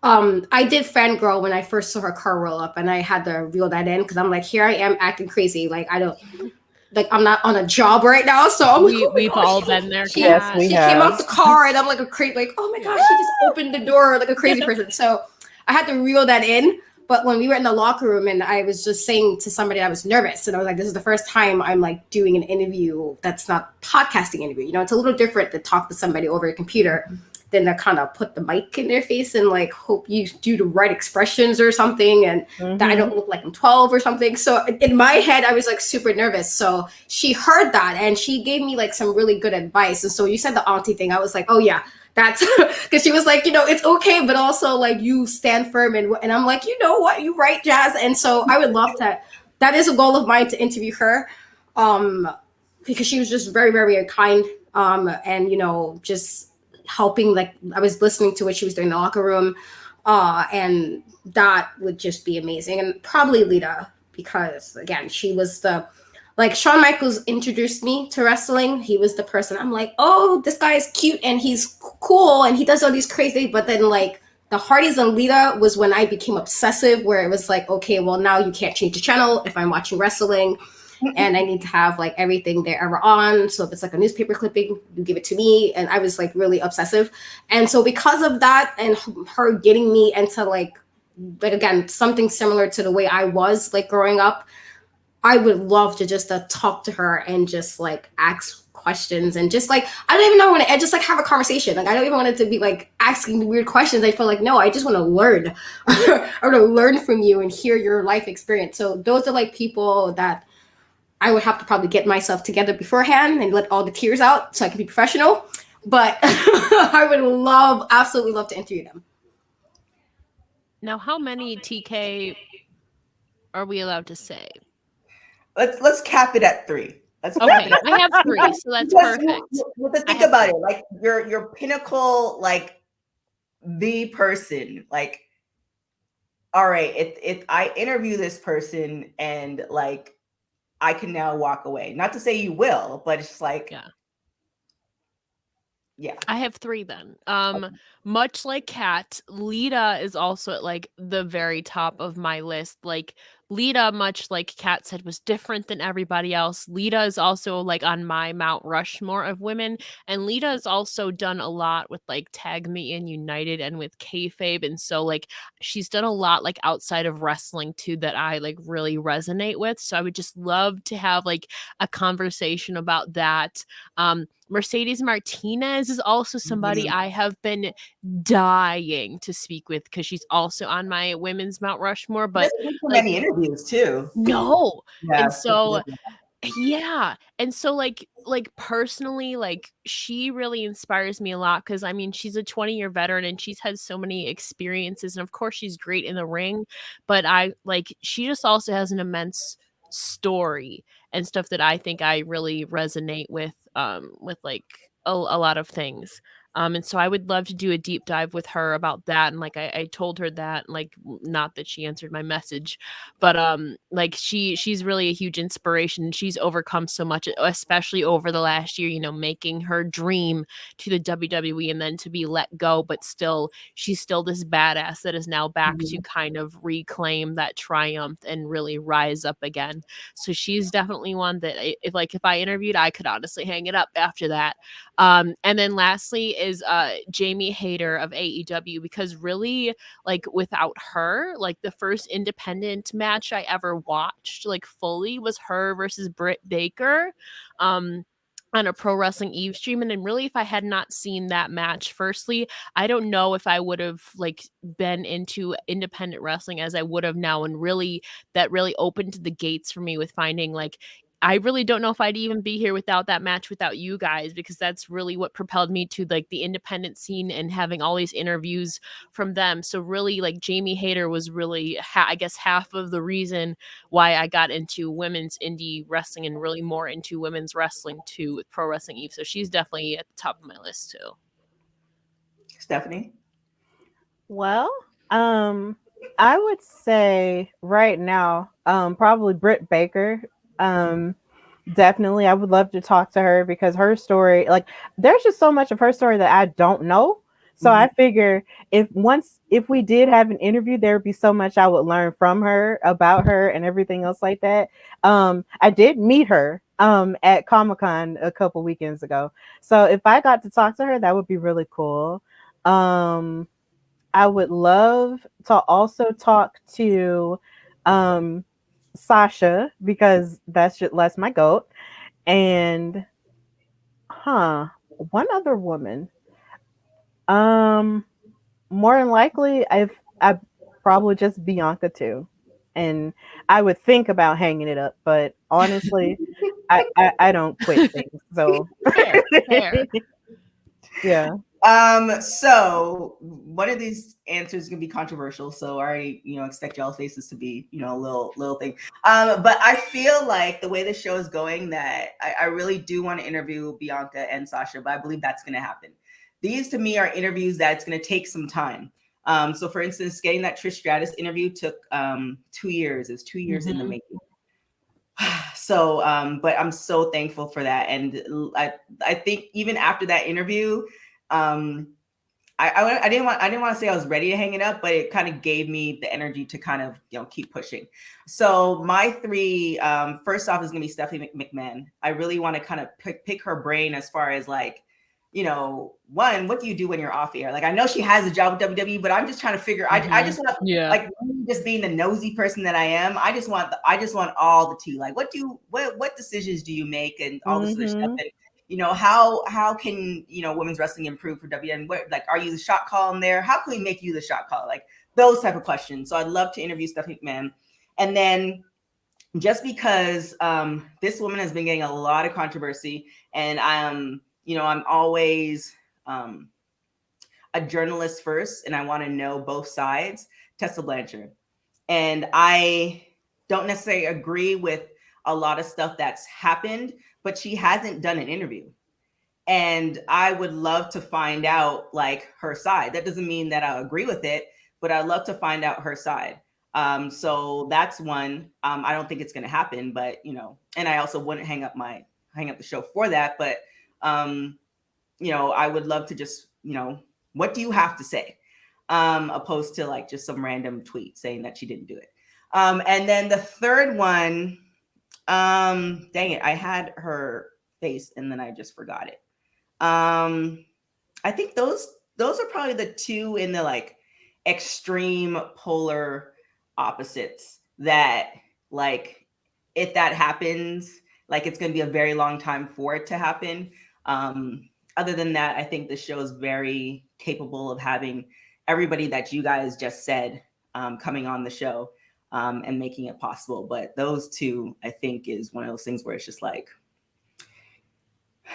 I did fangirl when I first saw her car roll up, and I had to reel that in because I'm like, here I am acting crazy, like I'm not on a job right now. So I'm like, we've all been there. She Kat. came out the car, and I'm like a crazy, like, oh my gosh, she just opened the door like a crazy person. So I had to reel that in. But when we were in the locker room, and I was just saying to somebody I was nervous, and I was like, this is the first time I'm like doing an interview that's not podcasting interview. You know, it's a little different to talk to somebody over a computer than to kind of put the mic in their face and like hope you do the right expressions or something, and that I don't look like I'm 12 or something. So in my head, I was like super nervous. So she heard that, and she gave me like some really good advice. And so you said the auntie thing. I was like, oh yeah, that's because she was like, you know, it's okay, but also like you stand firm. And I'm like, you know what, you right, Jazz. And so I would love to, that is a goal of mine, to interview her, because she was just very, very kind, and you know, just helping. Like, I was listening to what she was doing in the locker room, and that would just be amazing. And probably Lita, because again, she was the, like, Shawn Michaels introduced me to wrestling. He was the person I'm like, oh, this guy is cute and he's cool and he does all these crazy. But then like the Hardys and Lita was when I became obsessive, where it was like, okay, well, now you can't change the channel if I'm watching wrestling, and I need to have like everything they're ever on. So if it's like a newspaper clipping, you give it to me. And I was like really obsessive. And so because of that, and her getting me into like again, something similar to the way I was like growing up, I would love to just talk to her and just like ask questions, and just like, I don't even know when I just like have a conversation. Like, I don't even want it to be like asking weird questions. I feel like, no, I just want to learn. I want to learn from you and hear your life experience. So those are like people that I would have to probably get myself together beforehand and let all the tears out so I can be professional. But I would absolutely love to interview them. Now, how many TK are we allowed to say? Let's cap it at 3. Let's Okay, cap it at I have 3, so that's because perfect. think about it, like your pinnacle, like the person, like, all right, if I interview this person and like I can now walk away. Not to say you will, but it's just like, yeah. I have 3 then. Much like Kat, Lita is also at like the very top of my list. Like, Lita, much like Kat said, was different than everybody else. Lita is also like on my Mount Rushmore of women, and Lita has also done a lot with like Tag Me In United and with kayfabe, and so like she's done a lot like outside of wrestling too that I like really resonate with. So I would just love to have like a conversation about that. Mercedes Martinez is also somebody I have been dying to speak with, because she's also on my women's Mount Rushmore. But many interviews too. No. Yeah, and so Yeah. And so like personally, like she really inspires me a lot because I mean she's a 20-year veteran and she's had so many experiences and of course she's great in the ring, but I like she just also has an immense story and stuff that I think I really resonate with like a lot of things. And so I would love to do a deep dive with her about that. And like I told her that, like not that she answered my message, but like she's really a huge inspiration. She's overcome so much, especially over the last year, you know, making her dream to the WWE and then to be let go, but still she's still this badass that is now back to kind of reclaim that triumph and really rise up again. So she's definitely one that if I interviewed, I could honestly hang it up after that. And then lastly is Jamie Hader of AEW, because really, like without her, like the first independent match I ever watched like fully was her versus Britt Baker. On a Pro Wrestling Eve stream. And then really if I had not seen that match, firstly, I don't know if I would have like been into independent wrestling as I would have now. And really that really opened the gates for me with finding like I really don't know if I'd even be here without that match without you guys, because that's really what propelled me to like the independent scene and having all these interviews from them. So really like Jamie Hader was really I guess half of the reason why I got into women's indie wrestling and really more into women's wrestling too with Pro Wrestling Eve. So she's definitely at the top of my list too. Stephanie? Well, I would say right now, probably Britt Baker. Definitely, I would love to talk to her because her story, like, there's just so much of her story that I don't know. So I figure if we did have an interview, there would be so much I would learn from her about her and everything else like that. I did meet her at Comic-Con a couple weekends ago. So if I got to talk to her, that would be really cool. I would love to also talk to Sasha because that's my goat. And one other woman. More than likely I probably just Bianca too. And I would think about hanging it up, but honestly, I don't quit things. So Fair, fair. yeah. So one of these answers is gonna be controversial, so I already, expect y'all faces to be, a little thing. But I feel like the way the show is going that I really do want to interview Bianca and Sasha, but I believe that's gonna happen. These to me are interviews that's gonna take some time. So for instance, getting that Trish Stratus interview took 2 years. It was 2 years in the making. So but I'm so thankful for that. And I think even after that interview, I didn't want to say I was ready to hang it up, but it kind of gave me the energy to kind of keep pushing. So my three, first off, is gonna be Stuffy Mcmahon. I really want to kind of pick her brain as far as like, one, what do you do when you're off air? Like, I know she has a job with WWE, but I'm just trying to figure. I just want to, like, just being the nosy person that I am. I just want all the tea. Like, what decisions do you make and all this other stuff. And how can women's wrestling improve for WWE? And what, like, are you the shot call in there? How can we make you the shot call? Like those type of questions. So I'd love to interview Stuffy McMahon. And then just because this woman has been getting a lot of controversy, and I'm always a journalist first, and I want to know both sides. Tessa Blanchard. And I don't necessarily agree with a lot of stuff that's happened, but she hasn't done an interview. And I would love to find out like her side. That doesn't mean that I agree with it, but I'd love to find out her side. So that's one. I don't think it's going to happen, but and I also wouldn't hang up the show for that. But I would love to just what do you have to say, opposed to like just some random tweet saying that she didn't do it. And then the third one, dang it, I had her face and then I just forgot it. I think those are probably the two in the like extreme polar opposites that, like, if that happens, like, it's going to be a very long time for it to happen. Other than that, I think the show is very capable of having everybody that you guys just said coming on the show. and making it possible. But those two, I think, is one of those things where it's just like,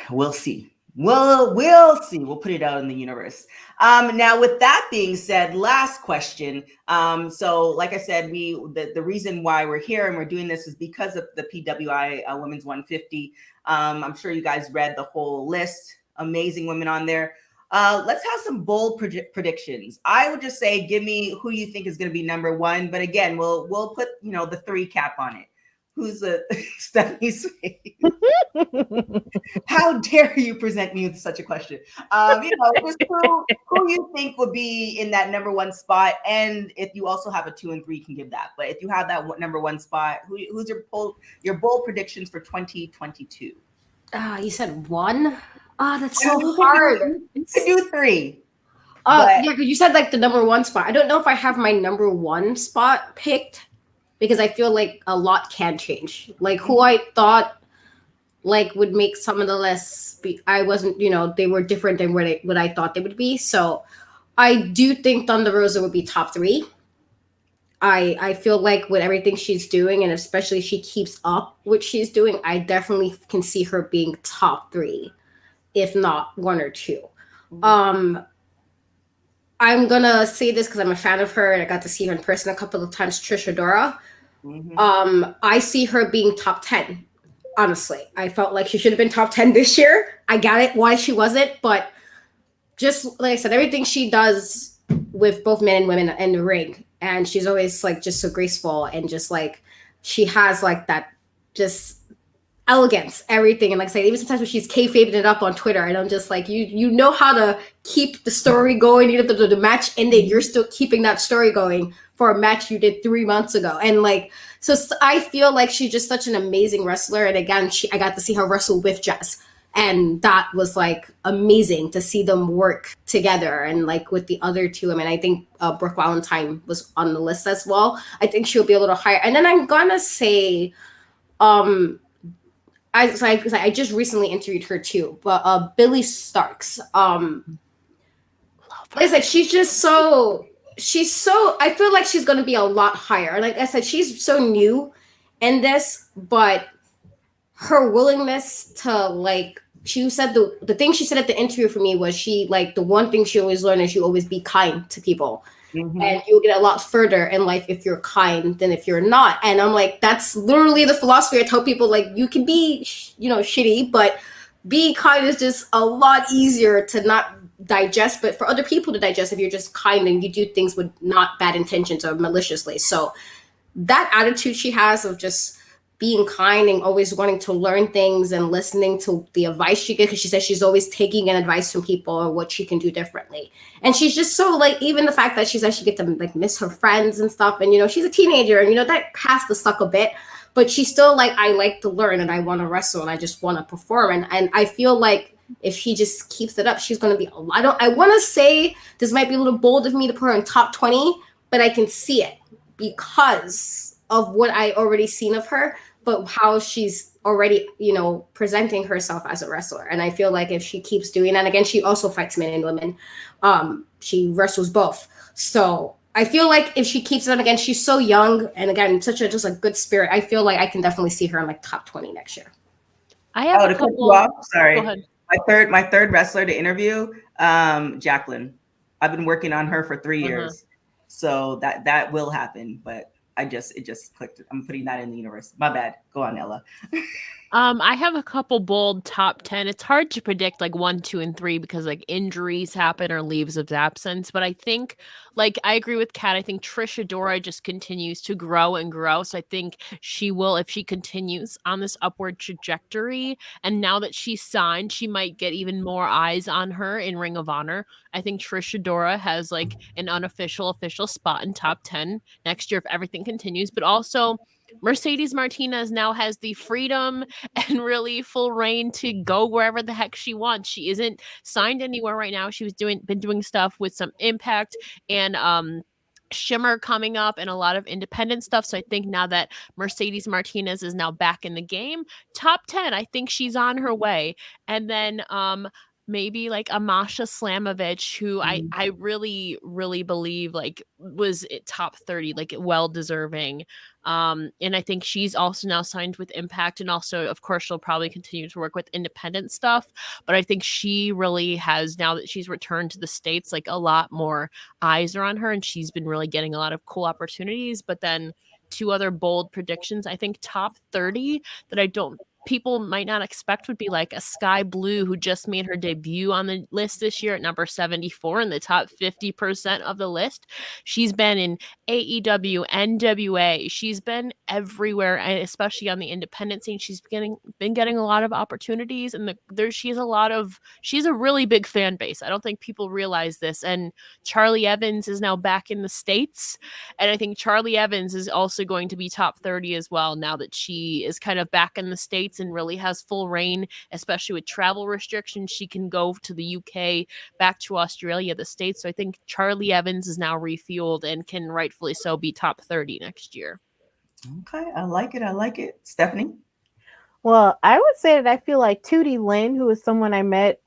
we'll see. We'll see. We'll put it out in the universe. Now, with that being said, last question. So, like I said, the reason why we're here and we're doing this is because of the PWI Women's 150. I'm sure you guys read the whole list. Amazing women on there. Let's have some bold predictions. I would just say, give me who you think is going to be number one. But again, we'll put the 3 cap on it. Who's Stephanie's face? How dare you present me with such a question? Just who you think would be in that number 1 spot, and if you also have a 2 and 3, you can give that. But if you have that number 1 spot, who's your bold predictions for 2022? You said 1. That's so hard. You could do 3. Yeah, because you said like the number 1 spot. I don't know if I have my number 1 spot picked, because I feel like a lot can change. Like who I thought like would make some of the lists, I wasn't, they were different than what I thought they would be. So I do think Thunder Rosa would be top 3. I feel like with everything she's doing, and especially if she keeps up what she's doing, I definitely can see her being top 3, if not 1 or 2. I'm gonna say this because I'm a fan of her and I got to see her in person a couple of times, Trisha Dora. I see her being top 10. Honestly, I felt like she should have been top 10 this year. I got it why she wasn't, but just like I said, everything she does with both men and women in the ring, and she's always like just so graceful, and just like she has like that just elegance, everything. And like I said, even sometimes when she's kayfabing it up on Twitter, and I'm just like, you know how to keep the story going. Even if the match ended, you're still keeping that story going for a match you did 3 months ago. And like, so I feel like she's just such an amazing wrestler. And again, I got to see her wrestle with Jess, and that was like amazing to see them work together. And like with the other 2, I mean, I think Brooke Valentine was on the list as well. I think she'll be a little higher. And then I'm gonna say, I just recently interviewed her too, but Billy Starks. Like I said, she's so, I feel like she's going to be a lot higher. Like I said, she's so new in this, but her willingness to like, she said the thing she said at the interview for me was she like, the one thing she always learned is you always be kind to people. And you'll get a lot further in life if you're kind than if you're not. And I'm like, that's literally the philosophy I tell people. Like, you can be, shitty, but being kind is just a lot easier to not digest, but for other people to digest if you're just kind and you do things with not bad intentions or maliciously. So that attitude she has of just being kind and always wanting to learn things and listening to the advice she gets, because she says she's always taking an advice from people or what she can do differently. And she's just so like, even the fact that she says she gets to like miss her friends and stuff, and she's a teenager, and that has to suck a bit, but she's still like, I like to learn and I want to wrestle and I just want to perform. And I feel like if she just keeps it up, she's going to be I want to say this might be a little bold of me to put her in top 20, but I can see it because of what I already seen of her, but how she's already, presenting herself as a wrestler. And I feel like if she keeps doing that, again, she also fights men and women. She wrestles both. So I feel like if she keeps it up, again, she's so young, and again, just a good spirit. I feel like I can definitely see her in like top 20 next year. I have to cut you off, sorry. Go ahead. My third wrestler to interview, Jacqueline. I've been working on her for 3 years. So that will happen, but it just clicked. I'm putting that in the universe. My bad. Go on, Ella. I have a couple bold top 10. It's hard to predict like 1, 2, and 3 because like injuries happen or leaves of absence. But I think, like, I agree with Kat. I think Trisha Dora just continues to grow and grow. So I think she will, if she continues on this upward trajectory, and now that she's signed, she might get even more eyes on her in Ring of Honor. I think Trisha Dora has like an official spot in top 10 next year if everything continues. But also, Mercedes Martinez now has the freedom and really full reign to go wherever the heck she wants. She isn't signed anywhere right now. She's been doing stuff with some Impact and Shimmer coming up and a lot of independent stuff. So I think now that Mercedes Martinez is now back in the game, top 10, I think she's on her way. And then maybe like a Masha Slamovich, who I really, really believe like was top 30, like well deserving. And I think she's also now signed with Impact, and also, of course, she'll probably continue to work with independent stuff. But I think she really has, now that she's returned to the States, like a lot more eyes are on her, and she's been really getting a lot of cool opportunities. But then two other bold predictions, I think top 30 that I don't people might not expect would be like a Sky Blue, who just made her debut on the list this year at number 74 in the top 50% of the list. She's been in AEW, NWA. She's been everywhere, and especially on the independent scene. She's been getting a lot of opportunities, and she has a really big fan base. I don't think people realize this. And Charlie Evans is now back in the States, and I think Charlie Evans is also going to be top 30 as well, now that she is kind of back in the States and really has full reign, especially with travel restrictions. She can go to the UK, back to Australia, the States. So I think Charlie Evans is now refueled and can rightfully so be top 30 next year. Okay, I like it. I like it. Stephanie? Well, I would say that I feel like Tootie Lynn, who is someone I met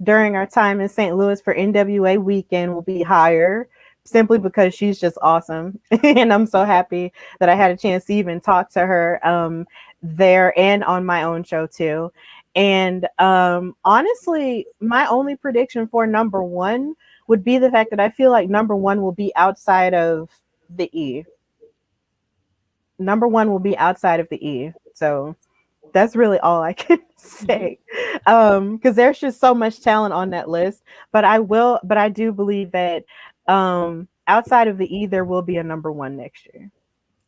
during our time in St. Louis for NWA weekend, will be higher, simply because she's just awesome. And I'm so happy that I had a chance to even talk to her there and on my own show too. And honestly, my only prediction for number one would be the fact that I feel like number one will be outside of the E. Number one will be outside of the E. So that's really all I can say, because there's just so much talent on that list. But I do believe that outside of the E, there will be a number one next year.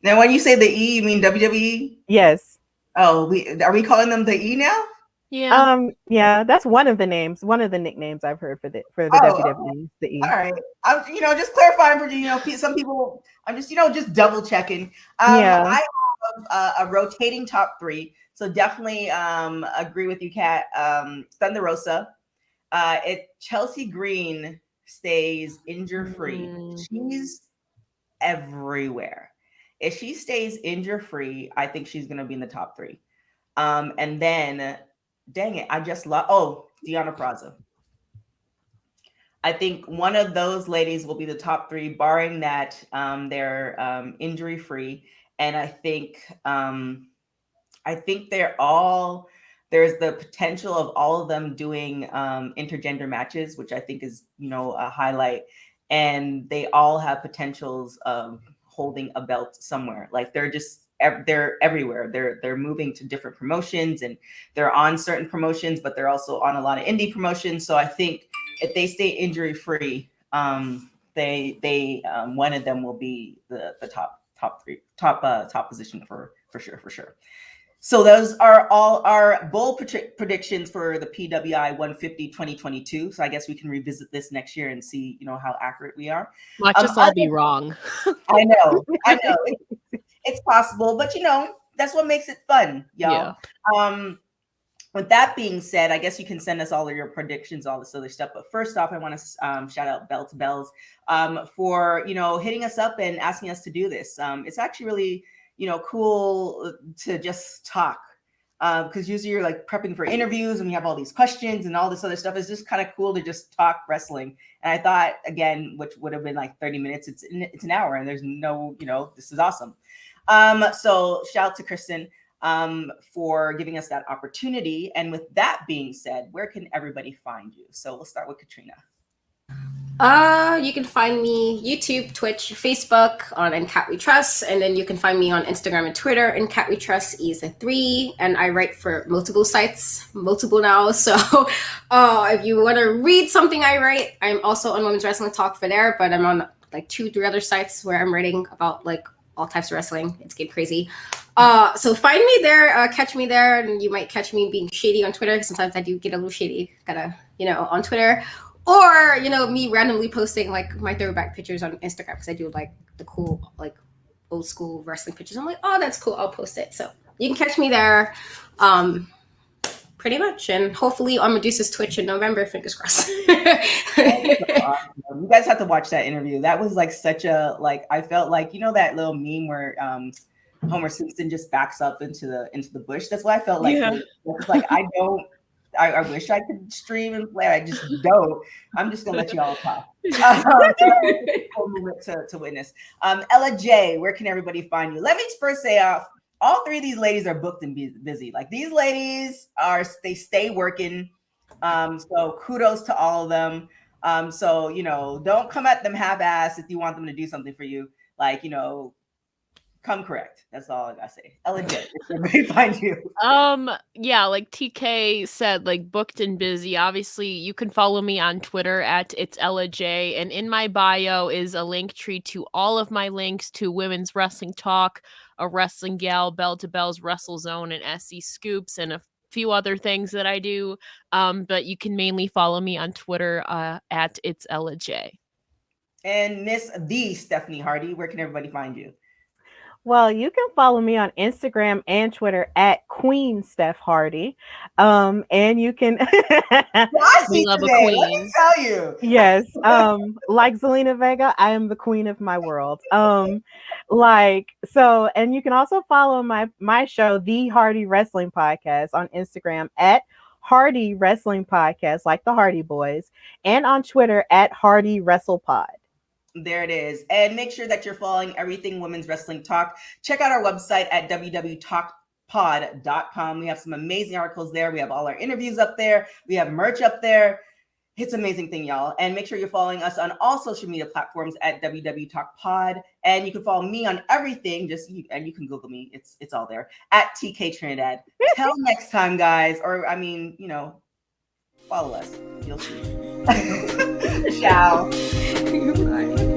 Now, when you say the E, you mean WWE? Yes. Oh, are we calling them the E now? Yeah. Yeah, that's one of the nicknames I've heard for the WWE. The E. All right. I'm just clarifying for some people. I'm just double checking. Yeah. I have a rotating top three. So definitely agree with you, Kat. Thunder Rosa. Chelsea Green stays injury free. She's everywhere. If she stays injury free, I think she's going to be in the top three. And then, dang it, I just love. Oh, Deonna Purrazzo. I think one of those ladies will be the top three, barring that they're injury free. And I think they're all, there's the potential of all of them doing intergender matches, which I think is, a highlight. And they all have potentials of holding a belt somewhere. Like they're everywhere. They're moving to different promotions, and they're on certain promotions, but they're also on a lot of indie promotions. So I think if they stay injury free, they one of them will be the top position for sure. So those are all our bold predictions for the PWI 150 2022. So I guess we can revisit this next year and see, how accurate we are. Watch us all be wrong. I know. It's possible, but that's what makes it fun, y'all. Yeah. With that being said, I guess you can send us all of your predictions, all this other stuff. But first off, I want to shout out Bell to Bells for hitting us up and asking us to do this. It's actually really cool to just talk, because usually you're like prepping for interviews and we have all these questions and all this other stuff. It's just kind of cool to just talk wrestling. And I thought, again, which would have been like 30 minutes, it's an hour, and there's no, this is awesome. So shout out to Kristen for giving us that opportunity. And with that being said, where can everybody find you? So we'll start with Katrina. You can find me YouTube, Twitch, Facebook on In Cat We Trust, and then you can find me on Instagram and Twitter. In Cat We Trust is a 3, and I write for multiple sites, multiple now. So if you want to read something I write, I'm also on Women's Wrestling Talk for there, but I'm on like 2-3 other sites where I'm writing about like all types of wrestling. It's getting crazy. So find me there, catch me there, and you might catch me being shady on Twitter. Sometimes I do get a little shady, on Twitter. Or, me randomly posting like my throwback pictures on Instagram, because I do like the cool, like old school wrestling pictures. I'm like, oh, that's cool. I'll post it. So you can catch me there pretty much. And hopefully on Medusa's Twitch in November, fingers crossed. You guys have to watch that interview. That was like such a, I felt like, that little meme where Homer Simpson just backs up into the bush. That's what I felt like. Yeah. It was like, I wish I could stream and play. I just don't. I'm just gonna let you all talk. So move it to witness. Ella J, where can everybody find you? Let me first say all three of these ladies are booked and busy. Like these ladies they stay working. So kudos to all of them. So don't come at them half-assed if you want them to do something for you. Like come correct. That's all I gotta say. Ella J, where can everybody find you? Yeah, like TK said, like booked and busy. Obviously, you can follow me on Twitter at It's Ella J, and in my bio is a link tree to all of my links to Women's Wrestling Talk, A Wrestling Gal, Bell to Bell's Wrestle Zone, and SC Scoops, and a few other things that I do. But you can mainly follow me on Twitter at It's Ella J. And Miss the Stephanie Hardy, where can everybody find you? Well, you can follow me on Instagram and Twitter at Queen Steph Hardy. And you can We love today, a queen. let me tell you. Yes. Like Zelina Vega, I am the queen of my world. And you can also follow my show, The Hardy Wrestling Podcast, on Instagram at Hardy Wrestling Podcast, like the Hardy Boys, and on Twitter at Hardy WrestlePod. There it is. And make sure that you're following everything Women's Wrestling Talk. Check out our website at www.talkpod.com. We have some amazing articles there. We have all our interviews up there. We have merch up there. It's an amazing thing, y'all. And make sure you're following us on all social media platforms at www.talkpod. And you can follow me on everything. And you can Google me. It's all there at TK Trinidad. Till next time, guys. Or follow us. You'll see. Ciao. Bye.